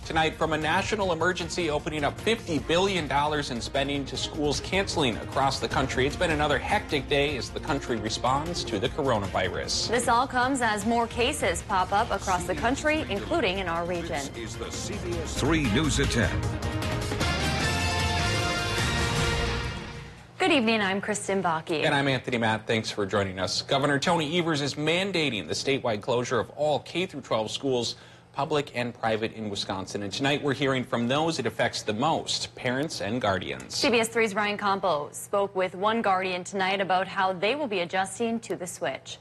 Tonight, from a national emergency opening up $50 billion in spending to schools canceling across the country. It's been another hectic day as the country responds to the coronavirus. This all comes as more cases pop up across the country, including in our region. This is the CBS3 News at 10. Good evening, I'm Kristen Bakke. And I'm Anthony Matt. Thanks for joining us. Governor Tony Evers is mandating the statewide closure of all K-12 schools, public and private, in Wisconsin. And tonight we're hearing from those it affects the most, parents and guardians. CBS3's Ryan Campo spoke with one guardian tonight about how they will be adjusting to the switch.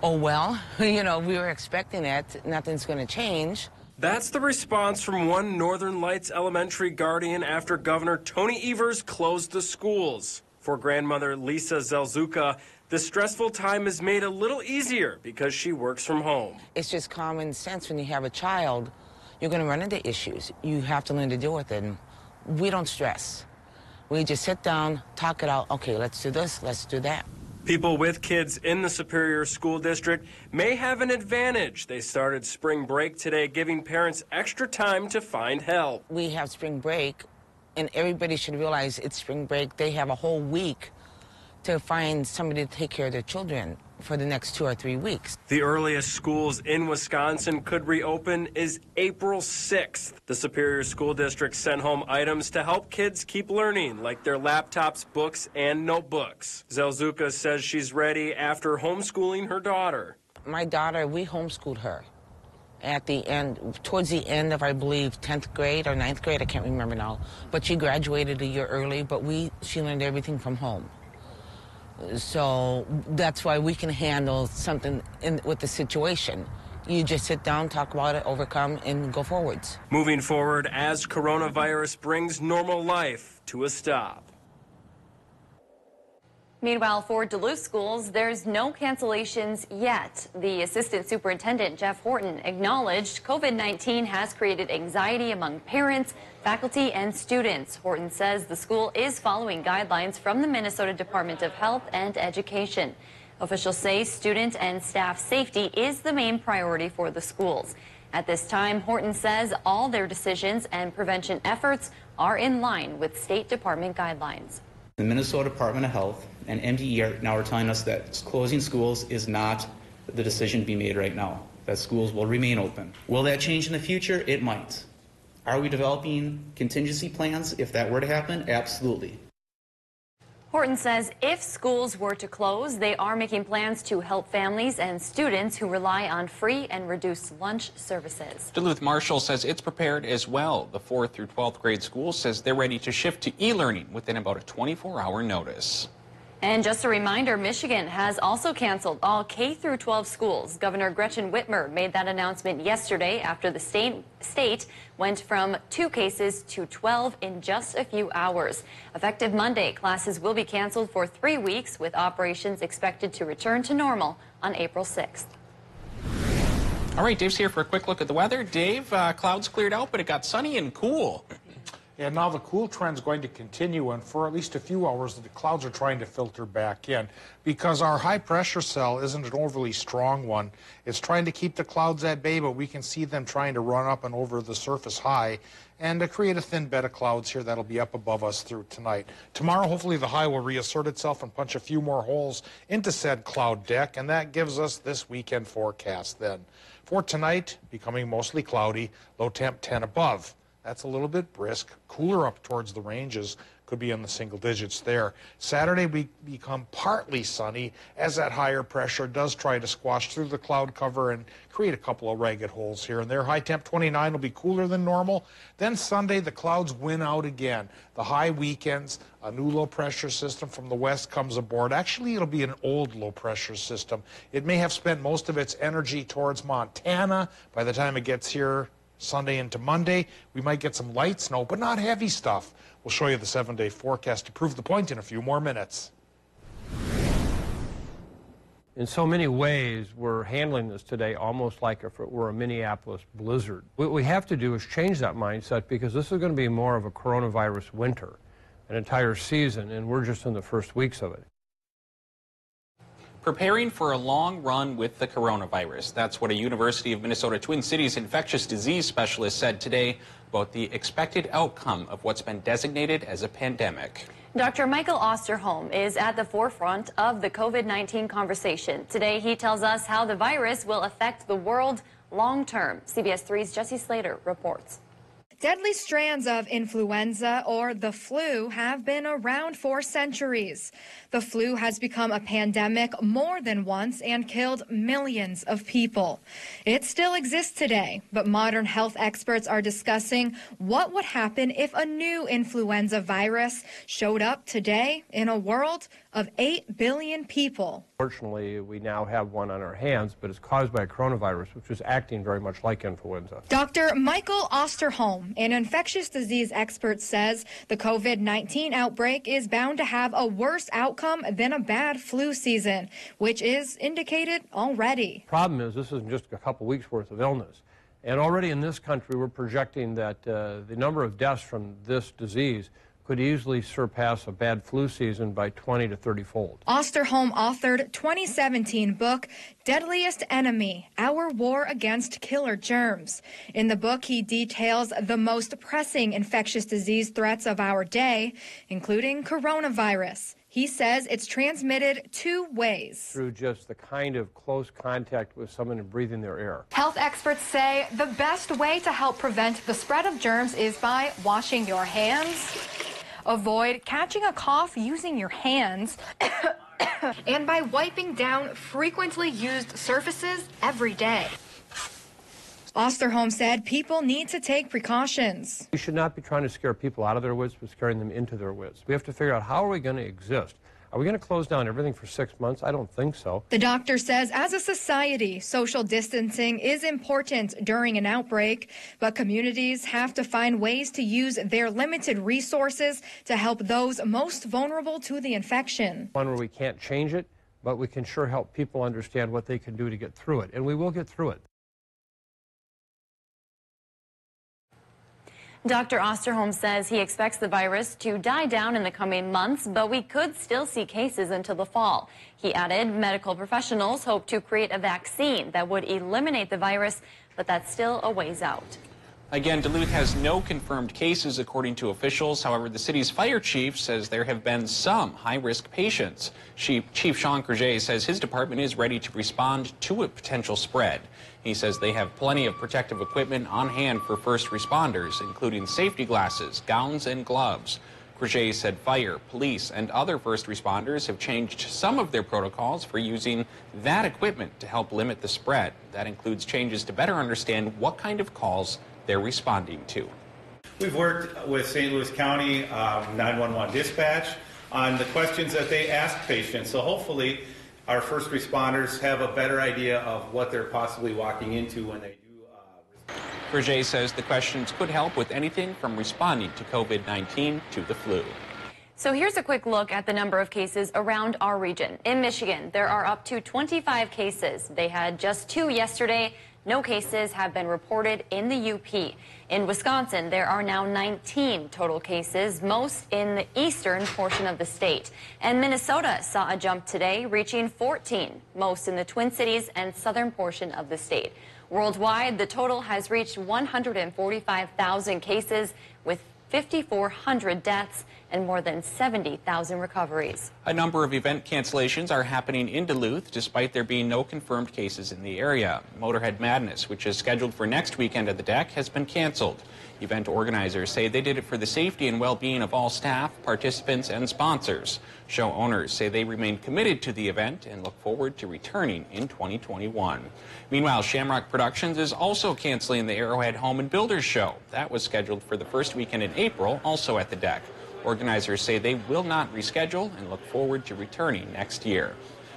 Oh, well, you know, we were expecting that. Nothing's going to change. That's the response from one Northern Lights elementary guardian after Governor Tony Evers closed the schools. For grandmother Lisa Zelzuka, the stressful time is made a little easier because she works from home. It's just common sense. When you have a child, you're going to run into issues. You have to learn to deal with it. And we don't stress. We just sit down, talk it out. Okay, let's do this, let's do that. People with kids in the Superior School District may have an advantage. They started spring break today, giving parents extra time to find help. We have spring break, and everybody should realize it's spring break. They have a whole week to find somebody to take care of their children for the next 2 or 3 weeks. The earliest schools in Wisconsin could reopen is April 6th. The Superior School District sent home items to help kids keep learning, like their laptops, books, and notebooks. Zelzuka says she's ready after homeschooling her daughter. My daughter, we homeschooled her at the end, towards the end of, I believe, 10th grade or 9th grade, I can't remember now. But she graduated a year early, but she learned everything from home. So that's why we can handle something with the situation. You just sit down, talk about it, overcome, and go forwards. Moving forward as coronavirus brings normal life to a stop. Meanwhile, for Duluth schools, there's no cancellations yet. The assistant superintendent, Jeff Horton, acknowledged COVID-19 has created anxiety among parents, faculty, and students. Horton says the school is following guidelines from the Minnesota Department of Health and Education. Officials say student and staff safety is the main priority for the schools. At this time, Horton says all their decisions and prevention efforts are in line with State Department guidelines. The Minnesota Department of Health and MDE now are telling us that closing schools is not the decision to be made right now, that schools will remain open. Will that change in the future? It might. Are we developing contingency plans if that were to happen? Absolutely. Horton says if schools were to close, they are making plans to help families and students who rely on free and reduced lunch services. Duluth Marshall says it's prepared as well. The 4th through 12th grade school says they're ready to shift to e-learning within about a 24-hour notice. And just a reminder, Michigan has also canceled all K-12 schools. Governor Gretchen Whitmer made that announcement yesterday after the state went from 2 cases to 12 in just a few hours. Effective Monday, classes will be canceled for 3 weeks, with operations expected to return to normal on April 6th. All right, Dave's here for a quick look at the weather. Dave, clouds cleared out, but it got sunny and cool. And now the cool trend's going to continue, and for at least a few hours, the clouds are trying to filter back in because our high-pressure cell isn't an overly strong one. It's trying to keep the clouds at bay, but we can see them trying to run up and over the surface high and to create a thin bed of clouds here that'll be up above us through tonight. Tomorrow, hopefully, the high will reassert itself and punch a few more holes into said cloud deck, and that gives us this weekend forecast then. For tonight, becoming mostly cloudy, low temp 10 above. That's a little bit brisk, cooler up towards the ranges, could be in the single digits there. Saturday, we become partly sunny as that higher pressure does try to squash through the cloud cover and create a couple of ragged holes here and there. High temp 29 will be cooler than normal. Then Sunday, the clouds win out again. The high weekends, a new low pressure system from the west comes aboard. Actually, it'll be an old low pressure system. It may have spent most of its energy towards Montana by the time it gets here Sunday into Monday. We might get some light snow, but not heavy stuff. We'll show you the 7-day forecast to prove the point in a few more minutes. In so many ways, we're handling this today almost like if it were a Minneapolis blizzard. What we have to do is change that mindset, because this is going to be more of a coronavirus winter, an entire season, and we're just in the first weeks of it. Preparing for a long run with the coronavirus. That's what a University of Minnesota Twin Cities infectious disease specialist said today about the expected outcome of what's been designated as a pandemic. Dr. Michael Osterholm is at the forefront of the COVID-19 conversation. Today, he tells us how the virus will affect the world long term. CBS 3's Jesse Slater reports. Deadly strands of influenza, or the flu, have been around for centuries. The flu has become a pandemic more than once and killed millions of people. It still exists today, but modern health experts are discussing what would happen if a new influenza virus showed up today in a world of 8 billion people. Fortunately, we now have one on our hands, but it's caused by a coronavirus, which is acting very much like influenza. Dr. Michael Osterholm, an infectious disease expert, says the COVID-19 outbreak is bound to have a worse outcome than a bad flu season, which is indicated already. Problem is, this isn't just a couple weeks worth of illness. And already in this country, we're projecting that the number of deaths from this disease could easily surpass a bad flu season by 20 to 30-fold. Osterholm authored 2017 book, Deadliest Enemy, Our War Against Killer Germs. In the book, he details the most pressing infectious disease threats of our day, including coronavirus. He says it's transmitted two ways. Through just the kind of close contact with someone and breathing their air. Health experts say the best way to help prevent the spread of germs is by washing your hands. Avoid catching a cough using your hands and by wiping down frequently used surfaces every day. Osterholm said people need to take precautions. We should not be trying to scare people out of their wits, but scaring them into their wits. We have to figure out, how are we going to exist? Are we going to close down everything for 6 months? I don't think so. The doctor says as a society, social distancing is important during an outbreak, but communities have to find ways to use their limited resources to help those most vulnerable to the infection. One where we can't change it, but we can sure help people understand what they can do to get through it, and we will get through it. Dr. Osterholm says he expects the virus to die down in the coming months, but we could still see cases until the fall. He added medical professionals hope to create a vaccine that would eliminate the virus, but that's still a ways out. Again, Duluth has no confirmed cases, according to officials. However, the city's fire chief says there have been some high-risk patients. Chief Sean Creuset says his department is ready to respond to a potential spread. He says they have plenty of protective equipment on hand for first responders, including safety glasses, gowns, and gloves. Creuset said fire, police, and other first responders have changed some of their protocols for using that equipment to help limit the spread. That includes changes to better understand what kind of calls they're responding to. We've worked with St. Louis County 911 dispatch on the questions that they ask patients. So hopefully our first responders have a better idea of what they're possibly walking into when they do respond. Creuset says the questions could help with anything from responding to COVID-19 to the flu. So here's a quick look at the number of cases around our region. In Michigan, there are up to 25 cases. They had just 2 yesterday. No cases have been reported in the UP. In Wisconsin, there are now 19 total cases, most in the eastern portion of the state. And Minnesota saw a jump today, reaching 14, most in the Twin Cities and southern portion of the state. Worldwide, the total has reached 145,000 cases, with 5,400 deaths and more than 70,000 recoveries. A number of event cancellations are happening in Duluth, despite there being no confirmed cases in the area. Motorhead Madness, which is scheduled for next weekend at the Deck, has been canceled. Event organizers say they did it for the safety and well-being of all staff, participants, and sponsors. Show owners say they remain committed to the event and look forward to returning in 2021. Meanwhile, Shamrock Productions is also canceling the Arrowhead Home and Builders Show. That was scheduled for the first weekend in April, also at the Deck. Organizers say they will not reschedule and look forward to returning next year.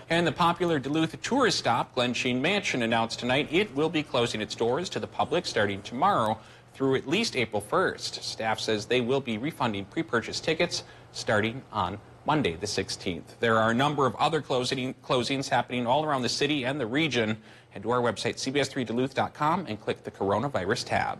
And the popular Duluth tourist stop, Glen Sheen Mansion, announced tonight it will be closing its doors to the public starting tomorrow through at least April 1st. Staff says they will be refunding pre-purchased tickets starting on Monday the 16th. There are a number of other closings happening all around the city and the region. Head to our website, CBS3Duluth.com, and click the coronavirus tab.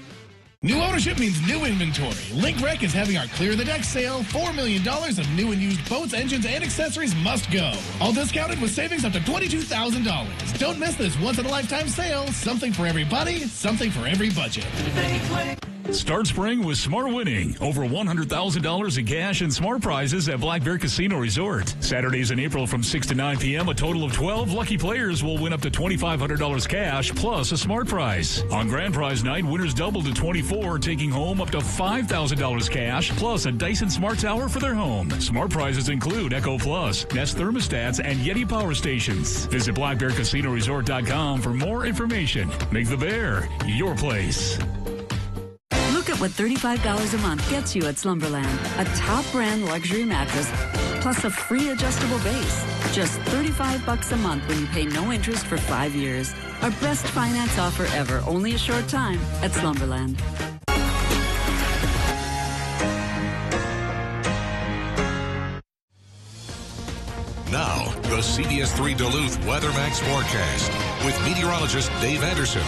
New ownership means new inventory. Link Rec is having our Clear the Deck sale. $4 million of new and used boats, engines, and accessories must go. All discounted with savings up to $22,000. Don't miss this once-in-a-lifetime sale. Something for everybody, something for every budget. Start spring with smart winning. Over $100,000 in cash and smart prizes at Black Bear Casino Resort. Saturdays in April from 6 to 9 p.m., a total of 12 lucky players will win up to $2,500 cash plus a smart prize. On grand prize night, winners double to 24, taking home up to $5,000 cash plus a Dyson Smart Tower for their home. Smart prizes include Echo Plus, Nest thermostats, and Yeti power stations. Visit blackbearcasinoresort.com for more information. Make the Bear your place. Look at what $35 a month gets you at Slumberland. A top brand luxury mattress plus a free adjustable base. Just $35 a month when you pay no interest for 5 years. Our best finance offer ever, only a short time at Slumberland. Now, the CBS3 Duluth WeatherMax forecast with meteorologist Dave Anderson.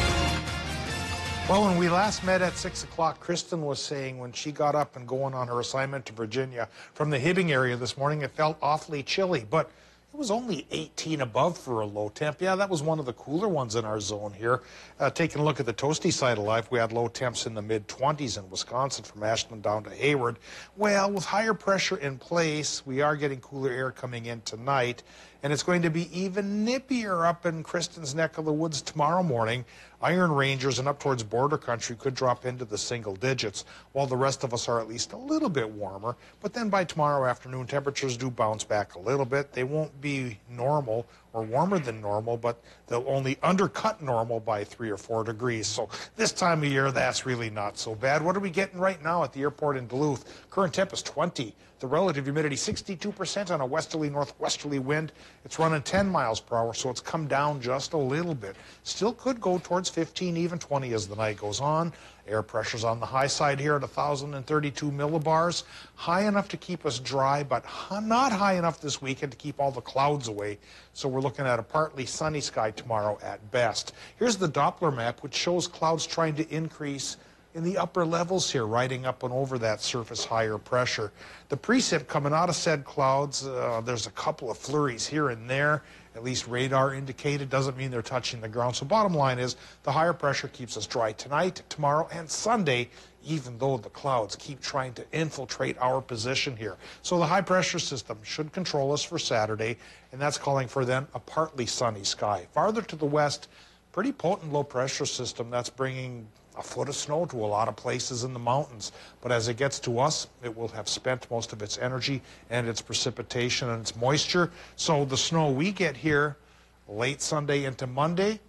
Well, when we last met at 6 o'clock, Kristen was saying when she got up and going on her assignment to Virginia from the Hibbing area this morning, it felt awfully chilly, but it was only 18 above for a low temp. Yeah, that was one of the cooler ones in our zone here. Taking a look at the toasty side of life, we had low temps in the mid-20s in Wisconsin from Ashland down to Hayward. Well, with higher pressure in place, we are getting cooler air coming in tonight, and it's going to be even nippier up in Kristen's neck of the woods tomorrow morning. Iron Rangers and up towards border country could drop into the single digits, while the rest of us are at least a little bit warmer. But then by tomorrow afternoon, temperatures do bounce back a little bit. They won't be normal or warmer than normal, but they'll only undercut normal by 3 or 4 degrees. So this time of year, that's really not so bad. What are we getting right now at the airport in Duluth? Current temp is 20. The relative humidity 62% on a westerly northwesterly wind. It's running 10 miles per hour, so it's come down just a little bit. Still could go towards 15, even 20 as the night goes on. Air pressure's on the high side here at 1,032 millibars. High enough to keep us dry, but not high enough this weekend to keep all the clouds away. So we're looking at a partly sunny sky tomorrow at best. Here's the Doppler map, which shows clouds trying to increase in the upper levels here, riding up and over that surface higher pressure. The precip coming out of said clouds, there's a couple of flurries here and there, at least radar indicated. Doesn't mean they're touching the ground. So bottom line is the higher pressure keeps us dry tonight, tomorrow, and Sunday, even though the clouds keep trying to infiltrate our position here. So the high pressure system should control us for Saturday, and that's calling for then a partly sunny sky. Farther to the west, pretty potent low pressure system that's bringing a foot of snow to a lot of places in the mountains. But as it gets to us, it will have spent most of its energy and its precipitation and its moisture. So the snow we get here late Sunday into Monday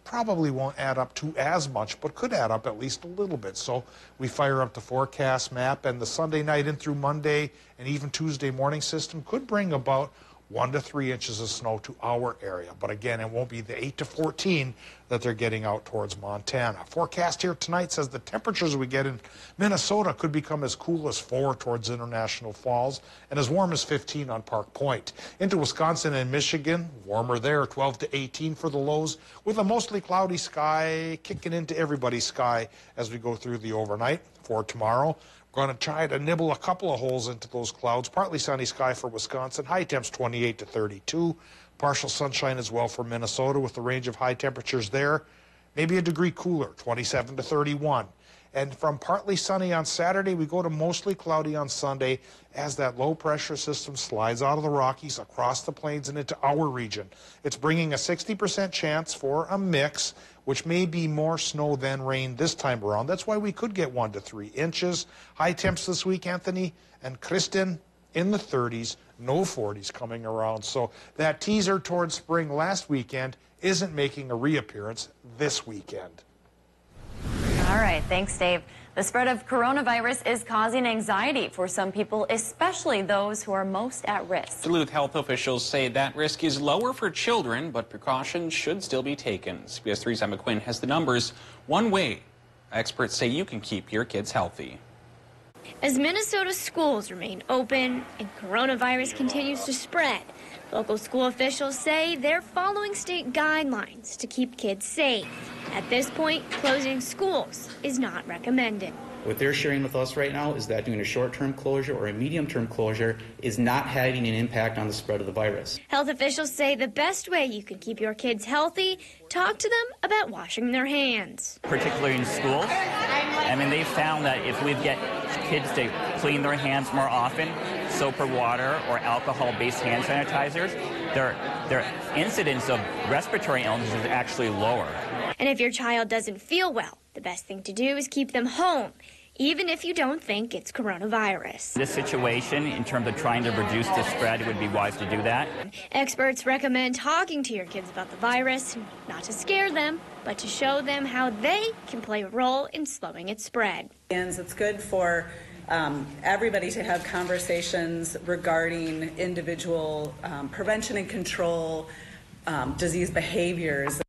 probably won't add up to as much, but could add up at least a little bit. So we fire up the forecast map, and the Sunday night in through Monday and even Tuesday morning system could bring about 1 to 3 inches of snow to our area. But again, it won't be the 8 to 14 that they're getting out towards Montana. Forecast here tonight says the temperatures we get in Minnesota could become as cool as 4 towards International Falls and as warm as 15 on Park Point. Into Wisconsin and Michigan, warmer there, 12 to 18 for the lows, with a mostly cloudy sky kicking into everybody's sky as we go through the overnight. For tomorrow, going to try to nibble a couple of holes into those clouds. Partly sunny sky for Wisconsin. High temps 28 to 32. Partial sunshine as well for Minnesota with the range of high temperatures there. Maybe a degree cooler, 27 to 31. And from partly sunny on Saturday, we go to mostly cloudy on Sunday as that low pressure system slides out of the Rockies across the plains and into our region. It's bringing a 60% chance for a mix, which may be more snow than rain this time around. That's why we could get 1 to 3 inches. High temps this week, Anthony and Kristen, in the 30s, no 40s coming around. So that teaser towards spring last weekend isn't making a reappearance this weekend. All right, thanks, Dave. The spread of coronavirus is causing anxiety for some people, especially those who are most at risk. Duluth health officials say that risk is lower for children, but precautions should still be taken. CBS 3's Emma Quinn has the numbers. One way experts say you can keep your kids healthy. As Minnesota schools remain open and coronavirus continues to spread, Local school officials say they're following state guidelines to keep kids safe. At this point, closing schools is not recommended. What they're sharing with us right now is that doing a short-term closure or a medium-term closure is not having an impact on the spread of the virus. Health officials say the best way you can keep your kids healthy, talk to them about washing their hands. Particularly in schools, I mean, they found that if we get kids to clean their hands more often, soap or water or alcohol-based hand sanitizers, their incidence of respiratory illness is actually lower. And if your child doesn't feel well, the best thing to do is keep them home, even if you don't think it's coronavirus. This situation, in terms of trying to reduce the spread, it would be wise to do that. Experts recommend talking to your kids about the virus, not to scare them, but to show them how they can play a role in slowing its spread. It's good for everybody to have conversations regarding individual prevention and control, disease behaviors.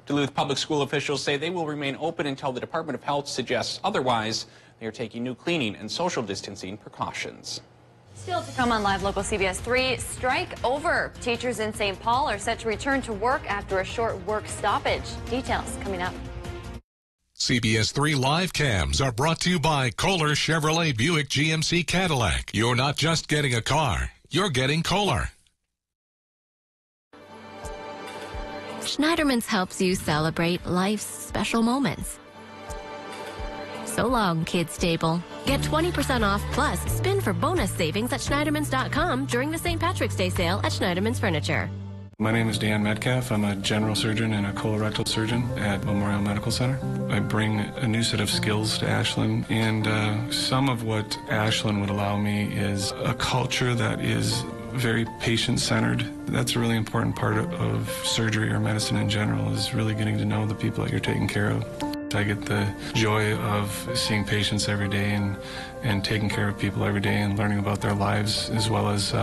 Duluth public school officials say they will remain open until the Department of Health suggests otherwise. They are taking new cleaning and social distancing precautions. Still to come on Live Local CBS 3, strike over. Teachers in St. Paul are set to return to work after a short work stoppage. Details coming up. CBS 3 live cams are brought to you by Kohler Chevrolet Buick GMC Cadillac. You're not just getting a car, you're getting Kohler. Schneiderman's helps you celebrate life's special moments. So long, kids table. Get 20% off plus spin for bonus savings at Schneidermans.com during the St. Patrick's Day sale at Schneiderman's Furniture. My name is Dan Metcalf. I'm a general surgeon and a colorectal surgeon at Memorial Medical Center. I bring a new set of skills to Ashland, and some of what Ashland would allow me is a culture that is very patient-centered. That's a really important part of surgery or medicine in general, is really getting to know the people that you're taking care of. I get the joy of seeing patients every day and taking care of people every day and learning about their lives as well as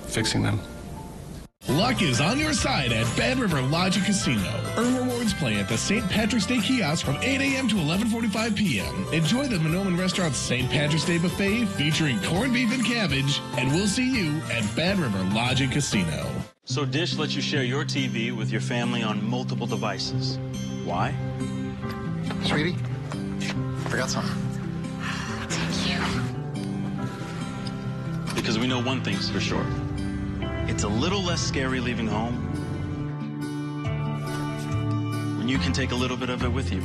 fixing them. Luck is on your side at Bad River Lodge and Casino. Earn rewards play at the St. Patrick's Day kiosk from 8 a.m. to 11:45 p.m. Enjoy the Monoman Restaurant's St. Patrick's Day buffet featuring corned beef and cabbage, and we'll see you at Bad River Lodge and Casino. So Dish lets you share your TV with your family on multiple devices. Why? Sweetie, forgot something. Thank you. Because we know one thing's for sure. It's a little less scary leaving home when you can take a little bit of it with you.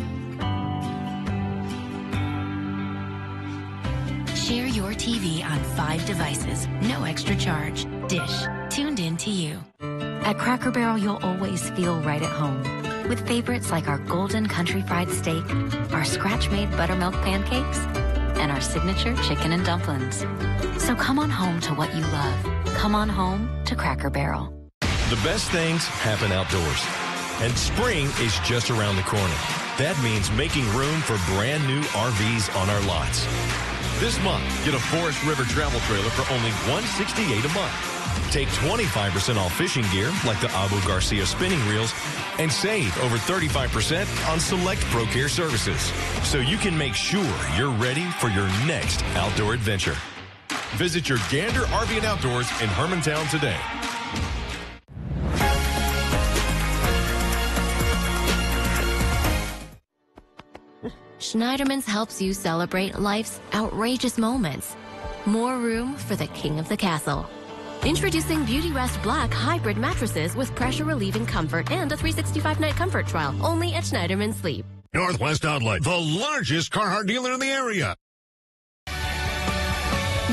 Share your TV on 5 devices, no extra charge. Dish, tuned in to you. At Cracker Barrel, you'll always feel right at home. With favorites like our golden country fried steak, our scratch-made buttermilk pancakes, and our signature chicken and dumplings. So come on home to what you love. Come on home to Cracker Barrel. The best things happen outdoors, and spring is just around the corner. That means making room for brand new RVs on our lots. This month, get a Forest River travel trailer for only $168 a month. Take 25% off fishing gear like the Abu Garcia spinning reels and save over 35% on select ProCare services, so you can make sure you're ready for your next outdoor adventure. Visit your Gander RV and Outdoors in Hermantown today. Schneiderman's helps you celebrate life's outrageous moments. More room for the king of the castle. Introducing Beauty Rest Black hybrid mattresses with pressure-relieving comfort and a 365-night comfort trial, only at Schneiderman Sleep. Northwest Outlet, the largest Carhartt dealer in the area.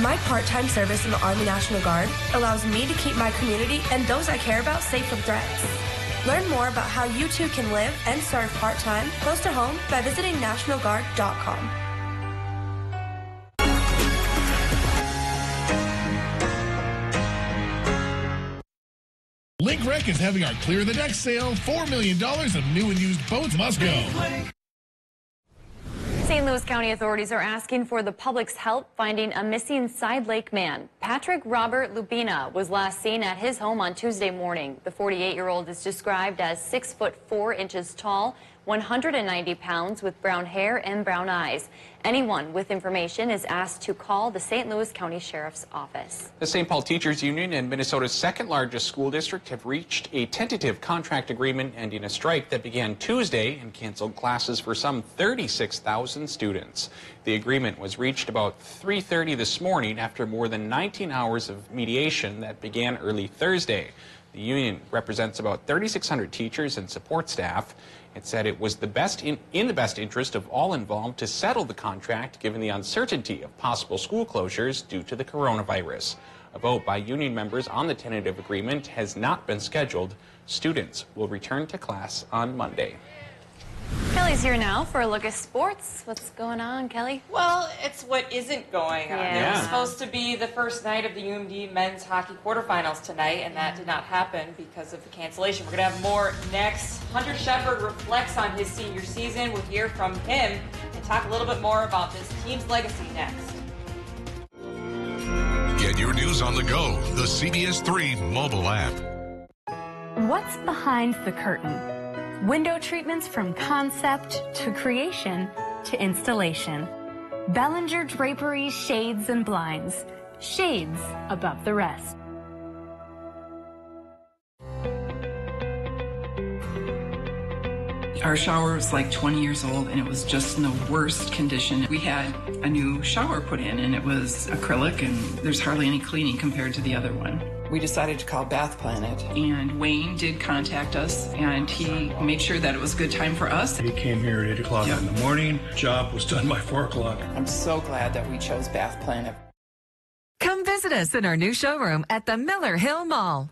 My part-time service in the Army National Guard allows me to keep my community and those I care about safe from threats. Learn more about how you too can live and serve part-time close to home by visiting nationalguard.com. Link Rec is having our Clear the Deck sale. $4 million of new and used boats must go. St. Louis County authorities are asking for the public's help finding a missing Side Lake man. Patrick Robert Lubina was last seen at his home on Tuesday morning. The 48-year-old is described as 6'4" tall, 190 pounds with brown hair and brown eyes. Anyone with information is asked to call the St. Louis County Sheriff's Office. The St. Paul Teachers Union and Minnesota's second largest school district have reached a tentative contract agreement ending a strike that began Tuesday and canceled classes for some 36,000 students. The agreement was reached about 3:30 this morning after more than 19 hours of mediation that began early Thursday. The union represents about 3,600 teachers and support staff. It said it was in the best interest of all involved to settle the contract given the uncertainty of possible school closures due to the coronavirus. A vote by union members on the tentative agreement has not been scheduled. Students will return to class on Monday. Kelly's here now for a look at sports. What's going on, Kelly? Well, it's what isn't going on. Yeah. It was supposed to be the first night of the UMD men's hockey quarterfinals tonight, and that did not happen because of the cancellation. We're going to have more next. Hunter Shepard reflects on his senior season. We'll hear from him and talk a little bit more about this team's legacy next. Get your news on the go, the CBS3 mobile app. What's behind the curtain? Window treatments from concept to creation to installation. Bellinger Drapery Shades and Blinds. Shades above the rest. Our shower was like 20 years old and it was just in the worst condition. We had a new shower put in and it was acrylic and there's hardly any cleaning compared to the other one. We decided to call Bath Planet. And Wayne did contact us and he made sure that it was a good time for us. He came here at 8 o'clock in the morning. Job was done by 4 o'clock. I'm so glad that we chose Bath Planet. Come visit us in our new showroom at the Miller Hill Mall.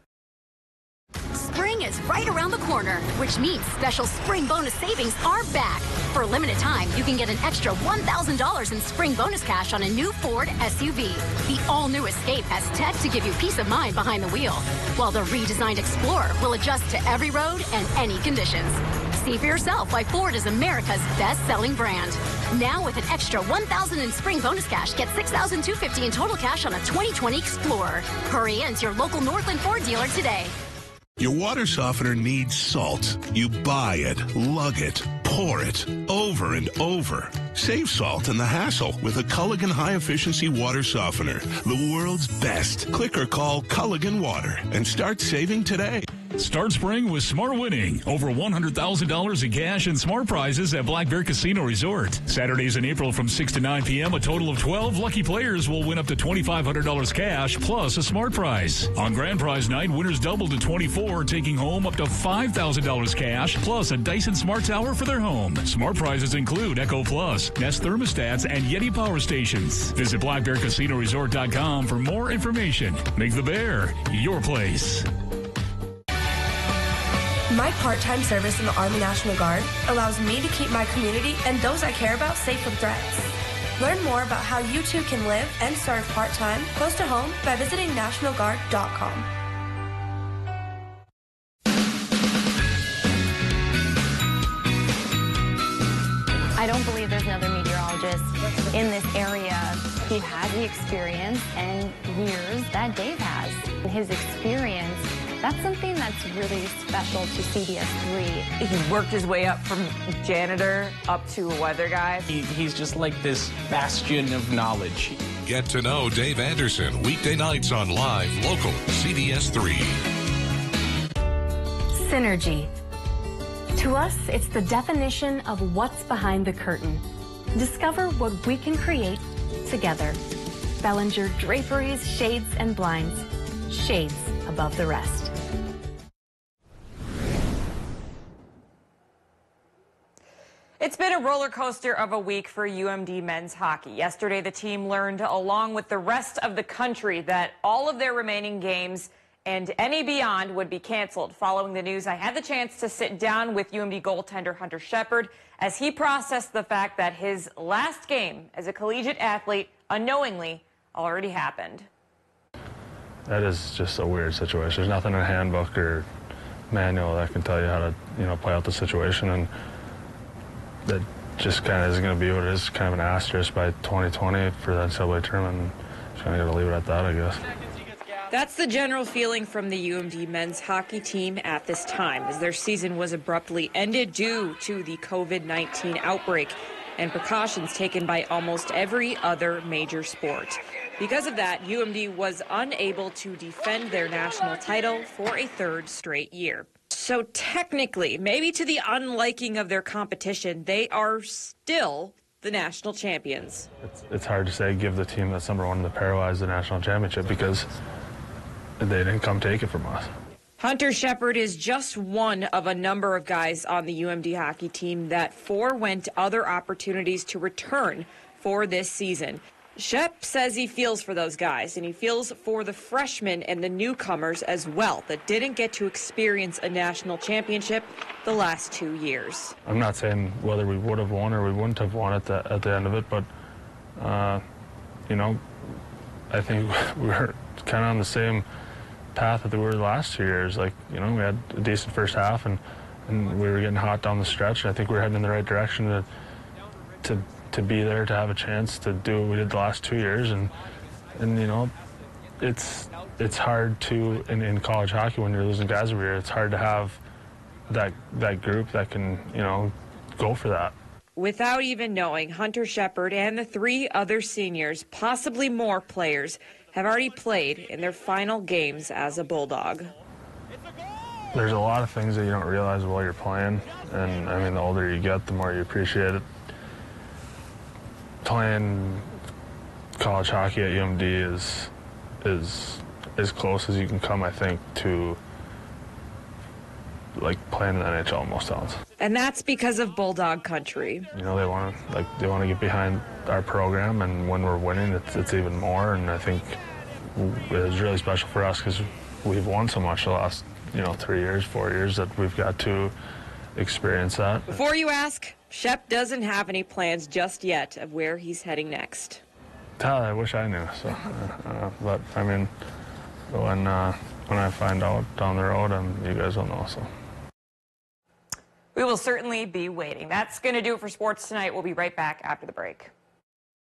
Spring is right around the corner, which means special spring bonus savings are back. For a limited time, you can get an extra $1,000 in spring bonus cash on a new Ford SUV. The all-new Escape has tech to give you peace of mind behind the wheel, while the redesigned Explorer will adjust to every road and any conditions. See for yourself why Ford is America's best-selling brand. Now with an extra $1,000 in spring bonus cash, get $6,250 in total cash on a 2020 Explorer. Hurry in to your local Northland Ford dealer today. Your water softener needs salt. You buy it, lug it, pour it, over and over. Save salt and the hassle with a Culligan high-efficiency water softener, the world's best. Click or call Culligan Water and start saving today. Start spring with smart winning. Over $100,000 in cash and smart prizes at Black Bear Casino Resort. Saturdays in April from 6 to 9 p.m., a total of 12 lucky players will win up to $2,500 cash plus a smart prize. On grand prize night, winners double to 24, taking home up to $5,000 cash plus a Dyson Smart Tower for their home. Smart prizes include Echo Plus, Nest thermostats, and Yeti power stations. Visit blackbearcasinoresort.com for more information. Make the Bear your place. My part-time service in the Army National Guard allows me to keep my community and those I care about safe from threats. Learn more about how you too can live and serve part-time close to home by visiting nationalguard.com. I don't believe there's another meteorologist in this area who has the experience and years that Dave has. His experience, that's something that's really special to CBS3. He worked his way up from janitor up to a weather guy. He's just like this bastion of knowledge. Get to know Dave Anderson weekday nights on Live Local CBS3. Synergy. To us, it's the definition of what's behind the curtain. Discover what we can create together. Bellinger Draperies, Shades, and Blinds. Shades above the rest. It's been a roller coaster of a week for UMD men's hockey. Yesterday, the team learned, along with the rest of the country, that all of their remaining games and any beyond would be canceled. Following the news, I had the chance to sit down with UMD goaltender Hunter Shepard as he processed the fact that his last game as a collegiate athlete unknowingly already happened. That is just a weird situation. There's nothing in a handbook or manual that can tell you how to, play out the situation, and that just kind of is going to be what it is, kind of an asterisk by 2020 for the NCAA tournament. Just kind of got to leave it at that, I guess. That's the general feeling from the UMD men's hockey team at this time, as their season was abruptly ended due to the COVID-19 outbreak and precautions taken by almost every other major sport. Because of that, UMD was unable to defend their national title for a third straight year. So technically, maybe to the unliking of their competition, they are still the national champions. It's hard to say give the team that's number one in the pairwise the national championship because they didn't come take it from us. Hunter Shepard is just one of a number of guys on the UMD hockey team that forewent other opportunities to return for this season. Shep says he feels for those guys, and he feels for the freshmen and the newcomers as well that didn't get to experience a national championship the last 2 years. I'm not saying whether we would have won or we wouldn't have won at the end of it, but, you know, I think we were kind of on the same path that we were the last 2 years. Like, you know, we had a decent first half, and we were getting hot down the stretch. I think we were heading in the right direction to be there, to have a chance to do what we did the last 2 years, and you know, it's hard to in college hockey when you're losing guys every year. It's hard to have that group that can, you know, go for that. Without even knowing, Hunter Shepard and the 3 other seniors, possibly more players, have already played in their final games as a Bulldog. There's a lot of things that you don't realize while you're playing, and I mean, the older you get, the more you appreciate it. Playing college hockey at UMD is as close as you can come, I think, to like playing in the NHL most times. And that's because of Bulldog country. You know, they want to get behind our program, and when we're winning, it's even more. And I think it was really special for us because we've won so much the last, you know, 3 years, 4 years that we've got to experience that. Before you ask, Shep doesn't have any plans just yet of where he's heading next. I wish I knew. So, but I mean, when I find out down the road, you guys will know. So. We will certainly be waiting. That's going to do it for sports tonight. We'll be right back after the break.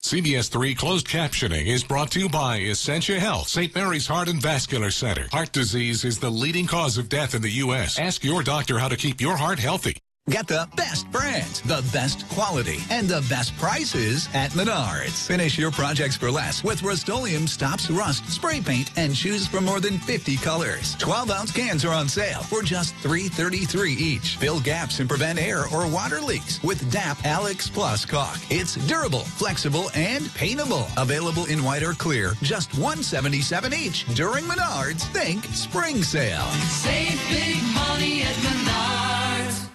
CBS3 closed captioning is brought to you by Essentia Health, St. Mary's Heart and Vascular Center. Heart disease is the leading cause of death in the U.S. Ask your doctor how to keep your heart healthy. Get the best brands, the best quality, and the best prices at Menards. Finish your projects for less with Rust-Oleum Stops Rust spray paint and choose from more than 50 colors. 12-ounce cans are on sale for just $3.33 each. Fill gaps and prevent air or water leaks with DAP Alex Plus caulk. It's durable, flexible, and paintable. Available in white or clear, just $177 each. During Menards, think spring sale. Save big money at Menards.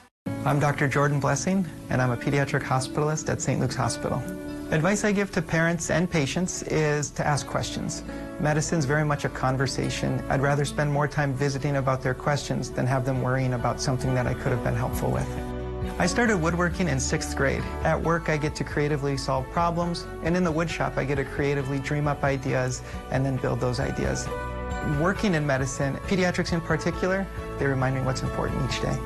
I'm Dr. Jordan Blessing, and I'm a pediatric hospitalist at St. Luke's Hospital. Advice I give to parents and patients is to ask questions. Medicine's very much a conversation. I'd rather spend more time visiting about their questions than have them worrying about something that I could have been helpful with. I started woodworking in 6th grade. At work, I get to creatively solve problems, and in the wood shop, I get to creatively dream up ideas and then build those ideas. Working in medicine, pediatrics in particular, they remind me what's important each day.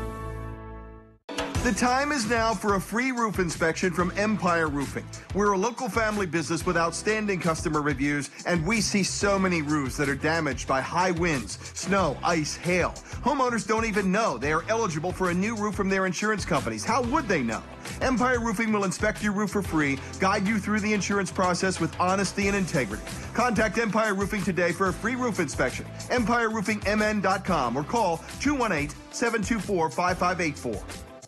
The time is now for a free roof inspection from Empire Roofing. We're a local family business with outstanding customer reviews, and we see so many roofs that are damaged by high winds, snow, ice, hail. Homeowners don't even know they are eligible for a new roof from their insurance companies. How would they know? Empire Roofing will inspect your roof for free, guide you through the insurance process with honesty and integrity. Contact Empire Roofing today for a free roof inspection. EmpireRoofingMN.com or call 218-724-5584.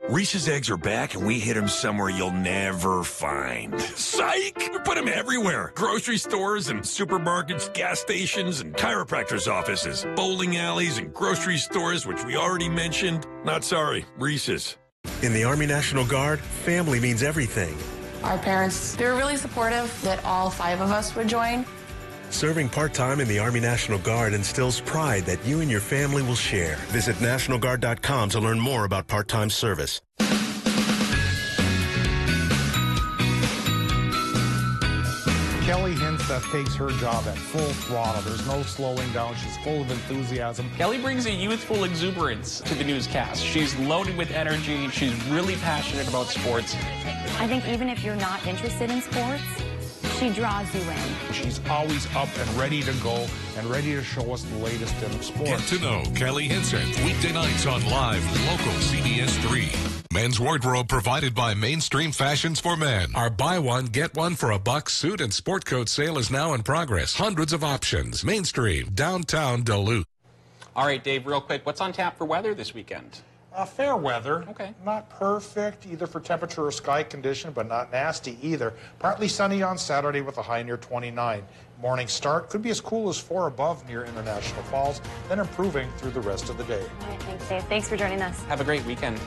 Reese's eggs are back, and we hit them somewhere you'll never find. Psych! We put them everywhere. Grocery stores and supermarkets, gas stations and chiropractors' offices, bowling alleys and grocery stores, which we already mentioned. Not sorry, Reese's. In the Army National Guard, family means everything. Our parents, they were really supportive that all 5 of us would join. Serving part-time in the Army National Guard instills pride that you and your family will share. Visit NationalGuard.com to learn more about part-time service. Kelly Hinsteth takes her job at full throttle. There's no slowing down. She's full of enthusiasm. Kelly brings a youthful exuberance to the newscast. She's loaded with energy. She's really passionate about sports. I think even if you're not interested in sports, She draws you in. She's always up and ready to go and ready to show us the latest in sports. Get to know Kelly Hinson, weekday nights on live local CBS3. Men's wardrobe provided by Mainstream Fashions for Men. Our buy one, get one for $1 suit and sport coat sale is now in progress. Hundreds of options. Mainstream, downtown Duluth. All right, Dave, real quick, what's on tap for weather this weekend? Fair weather. Okay. Not perfect either for temperature or sky condition, but not nasty either. Partly sunny on Saturday with a high near 29. Morning start could be as cool as 4 above near International Falls, then improving through the rest of the day. All right, thanks, Dave. Thanks for joining us. Have a great weekend.